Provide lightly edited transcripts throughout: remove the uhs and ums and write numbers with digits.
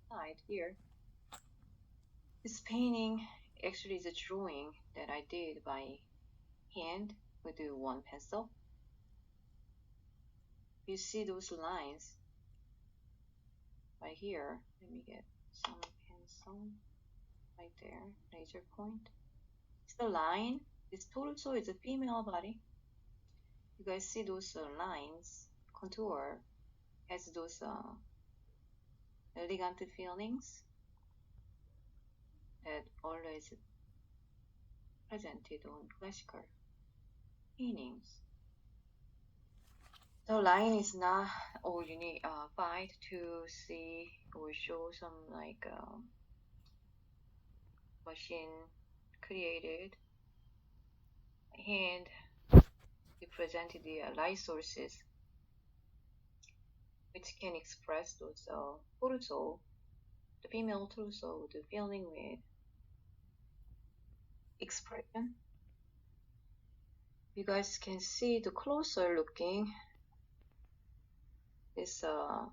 Side here. This painting actually is a drawing that I did by hand with one pencil. You see those lines right here. Let me get some pencil right there, laser point. It's the line. This torso is a female body. You guys see those lines, contour has those elegant feelings that always presented on classical paintings. The line is not all you need fight to see or show some like machine created hand represented the light sources which can express those torso, the female torso, the feeling with expression. You guys can see the closer looking. This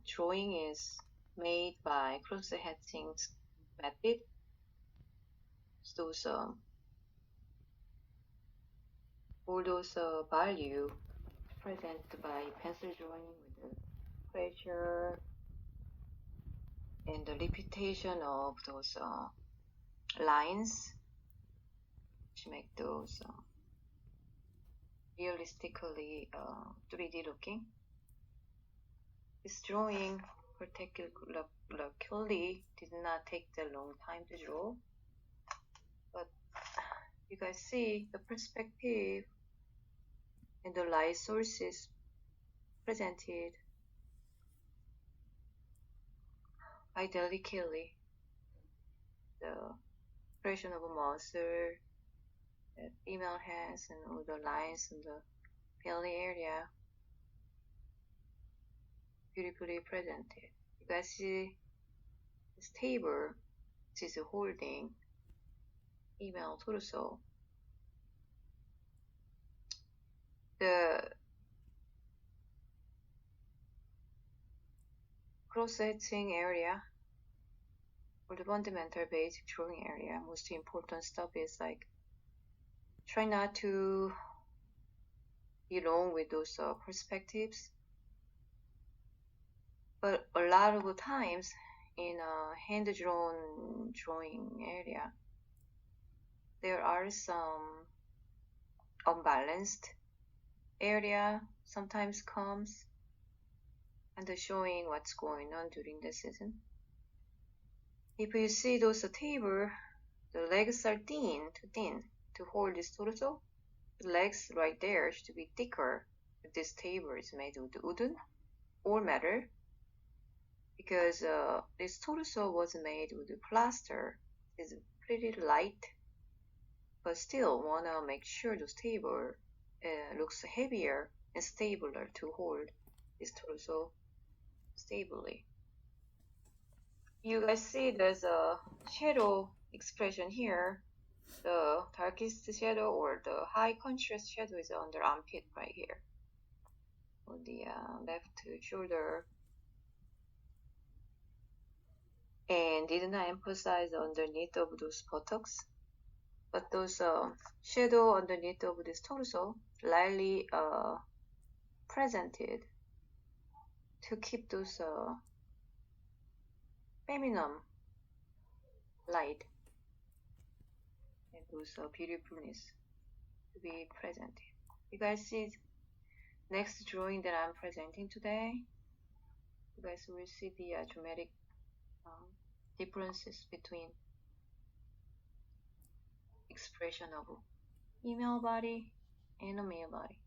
drawing is made by cross-hatching method. Those all those value presented by pencil drawing with the pressure and the repetition of those lines, which make those realistically 3D looking. This drawing particularly did not take the long time to draw, but you guys see the perspective and the light sources presented by delicately the expression of a muscle that female has and all the lines in the belly area beautifully presented. You guys see this table, which is holding female torso. The cross-hatching area or the fundamental basic drawing area, most important stuff is like try not to be wrong with those perspectives. But a lot of times in a hand-drawn drawing area, there are some unbalanced area sometimes comes and showing what's going on during the season. If you see those table, the legs are too thin to hold this torso. The legs right there should be thicker if this table is made with wooden or metal, because this torso was made with plaster. It's pretty light, but still wanna make sure the table looks heavier and stabler to hold this torso stably. You guys see there's a shadow expression here. The darkest shadow or the high contrast shadow is under armpit right here on the left shoulder, and did not emphasize underneath of those buttocks, but those shadow underneath of this torso lightly presented to keep those feminine light and those beautifulness to be presented. You guys see next drawing that I'm presenting today. You guys will see the dramatic differences between expression of a female body and a male body.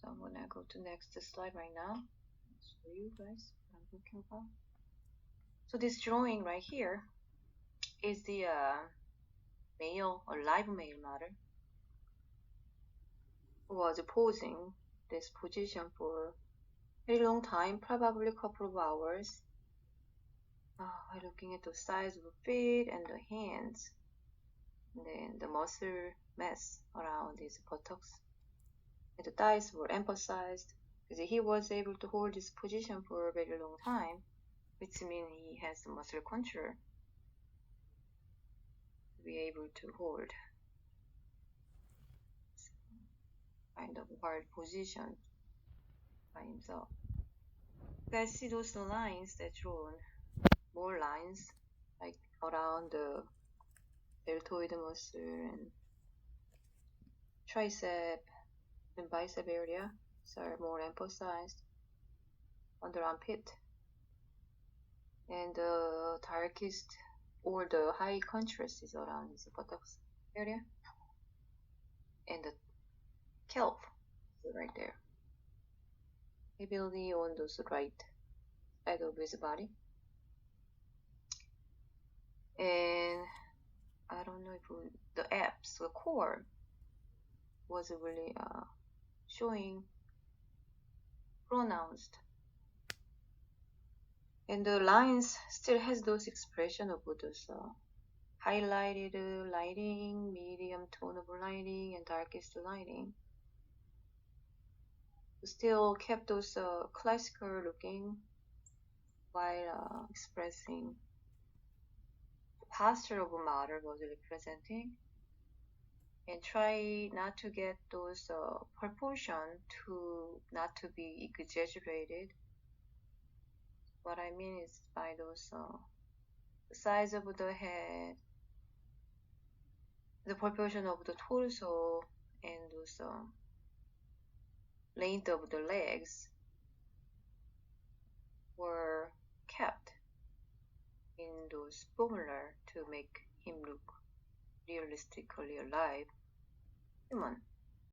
So I'm gonna go to next slide right now and show you guys what I'm talking about. So this drawing right here is the male or live male model who was posing this position for a very long time, probably a couple of hours. By looking at the size of the feet and the hands, and then the muscle mass around these buttocks. And the thighs were emphasized because he was able to hold this position for a very long time, which means he has the muscle control to be able to hold kind of hard position by himself. You guys see those lines that drawn, more lines like around the deltoid muscle and tricep and bicep area, so are more emphasized on the armpit. And the darkest or the high contrast is around his buttocks area and the calf right there, heavily on the right side of his body. And I don't know if the abs, the core, was really showing pronounced. And the lines still has those expression of those highlighted lighting, medium tone of lighting, and darkest lighting. Still kept those classical looking while expressing the posture of a model was representing, and try not to get those proportion to not to be exaggerated. What I mean is by those the size of the head, the proportion of the torso, and those length of the legs were kept in those formula to make him look realistically alive human.